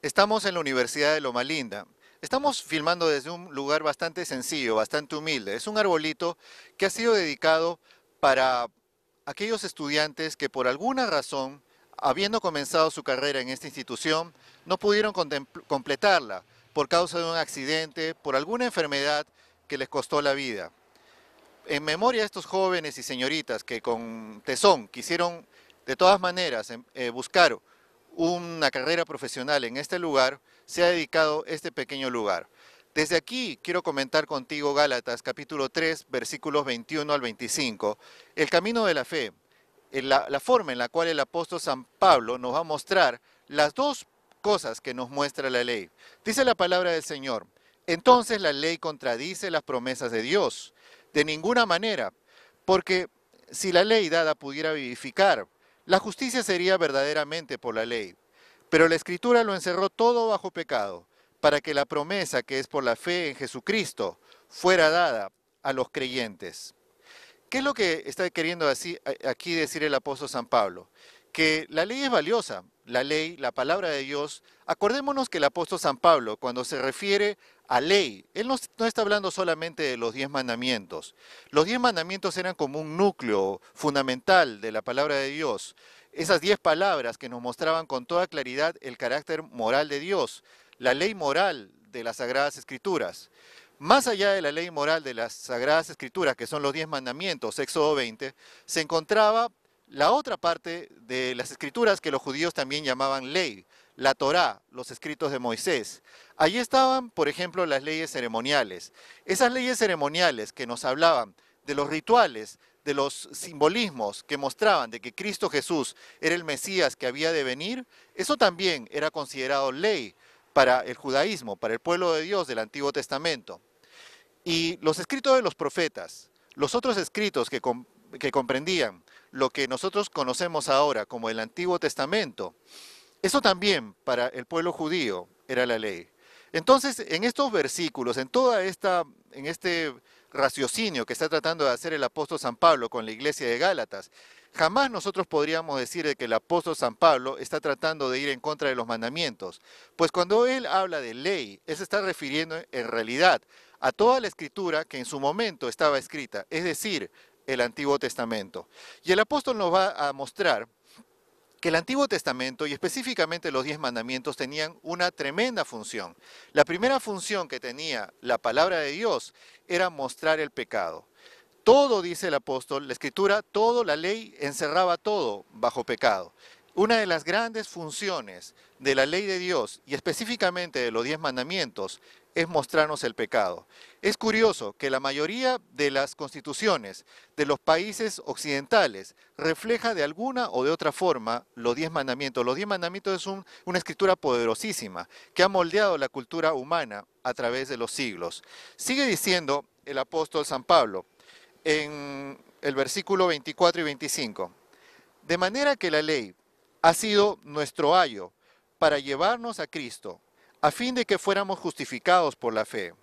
Estamos en la Universidad de Loma Linda. Estamos filmando desde un lugar bastante sencillo, bastante humilde. Es un arbolito que ha sido dedicado para aquellos estudiantes que por alguna razón, habiendo comenzado su carrera en esta institución, no pudieron completarla por causa de un accidente, por alguna enfermedad que les costó la vida. En memoria de estos jóvenes y señoritas que con tesón quisieron de todas maneras buscar una carrera profesional en este lugar, se ha dedicado este pequeño lugar. Desde aquí quiero comentar contigo Gálatas capítulo 3 versículos 21 al 25, el camino de la fe, la forma en la cual el apóstol San Pablo nos va a mostrar las dos cosas que nos muestra la ley. Dice la palabra del Señor: entonces la ley contradice las promesas de Dios. De ninguna manera, porque si la ley dada pudiera vivificar, la justicia sería verdaderamente por la ley. Pero la Escritura lo encerró todo bajo pecado, para que la promesa que es por la fe en Jesucristo fuera dada a los creyentes. ¿Qué es lo que está queriendo aquí decir el apóstol San Pablo? Que la ley es valiosa, la ley, la palabra de Dios. Acordémonos que el apóstol San Pablo, cuando se refiere a ley, él no está hablando solamente de los 10 mandamientos. Los 10 mandamientos eran como un núcleo fundamental de la palabra de Dios. Esas 10 palabras que nos mostraban con toda claridad el carácter moral de Dios, la ley moral de las Sagradas Escrituras. Más allá de la ley moral de las Sagradas Escrituras, que son los 10 mandamientos, Éxodo 20, se encontraba la otra parte de las Escrituras que los judíos también llamaban ley, la Torá, los escritos de Moisés. Allí estaban, por ejemplo, las leyes ceremoniales. Esas leyes ceremoniales que nos hablaban de los rituales, de los simbolismos que mostraban de que Cristo Jesús era el Mesías que había de venir, eso también era considerado ley para el judaísmo, para el pueblo de Dios del Antiguo Testamento. Y los escritos de los profetas, los otros escritos que comprendían lo que nosotros conocemos ahora como el Antiguo Testamento, eso también para el pueblo judío era la ley. Entonces, en estos versículos, en este raciocinio que está tratando de hacer el apóstol San Pablo con la iglesia de Gálatas, jamás nosotros podríamos decir de que el apóstol San Pablo está tratando de ir en contra de los mandamientos, pues cuando él habla de ley, él se está refiriendo en realidad a toda la escritura que en su momento estaba escrita, es decir, el Antiguo Testamento. Y el apóstol nos va a mostrar que el Antiguo Testamento y específicamente los 10 mandamientos tenían una tremenda función. La primera función que tenía la palabra de Dios era mostrar el pecado. Todo, dice el apóstol, la escritura, todo, la ley encerraba todo bajo pecado. Una de las grandes funciones de la ley de Dios y específicamente de los 10 mandamientos es mostrarnos el pecado. Es curioso que la mayoría de las constituciones de los países occidentales refleja de alguna o de otra forma los 10 mandamientos. Los 10 mandamientos es una escritura poderosísima que ha moldeado la cultura humana a través de los siglos. Sigue diciendo el apóstol San Pablo en el versículo 24 y 25. De manera que la ley ha sido nuestro ayo para llevarnos a Cristo, a fin de que fuéramos justificados por la fe.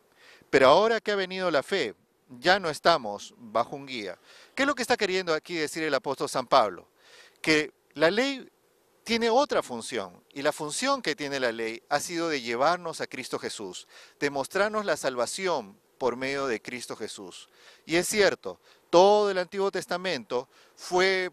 Pero ahora que ha venido la fe, ya no estamos bajo un guía. ¿Qué es lo que está queriendo aquí decir el apóstol San Pablo? Que la ley tiene otra función, y la función que tiene la ley ha sido de llevarnos a Cristo Jesús, de mostrarnos la salvación por medio de Cristo Jesús. Y es cierto, todo el Antiguo Testamento fue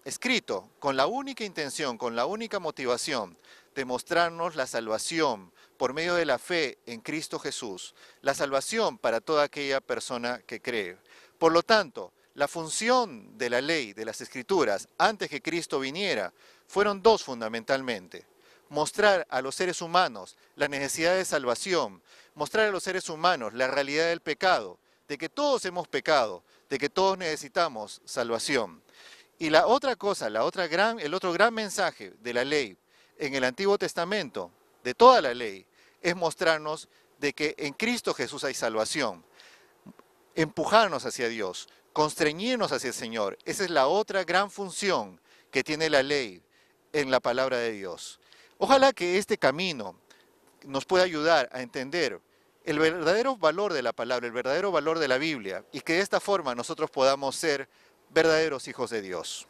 escrito con la única intención, con la única motivación de mostrarnos la salvación por medio de la fe en Cristo Jesús, la salvación para toda aquella persona que cree. Por lo tanto, la función de la ley, de las Escrituras, antes que Cristo viniera, fueron dos fundamentalmente. Mostrar a los seres humanos la necesidad de salvación, mostrar a los seres humanos la realidad del pecado, de que todos hemos pecado, de que todos necesitamos salvación. Y la otra cosa, el otro gran mensaje de la ley en el Antiguo Testamento, de toda la ley, es mostrarnos de que en Cristo Jesús hay salvación, empujarnos hacia Dios, constreñirnos hacia el Señor. Esa es la otra gran función que tiene la ley en la palabra de Dios. Ojalá que este camino nos pueda ayudar a entender el verdadero valor de la palabra, el verdadero valor de la Biblia, y que de esta forma nosotros podamos ser verdaderos hijos de Dios.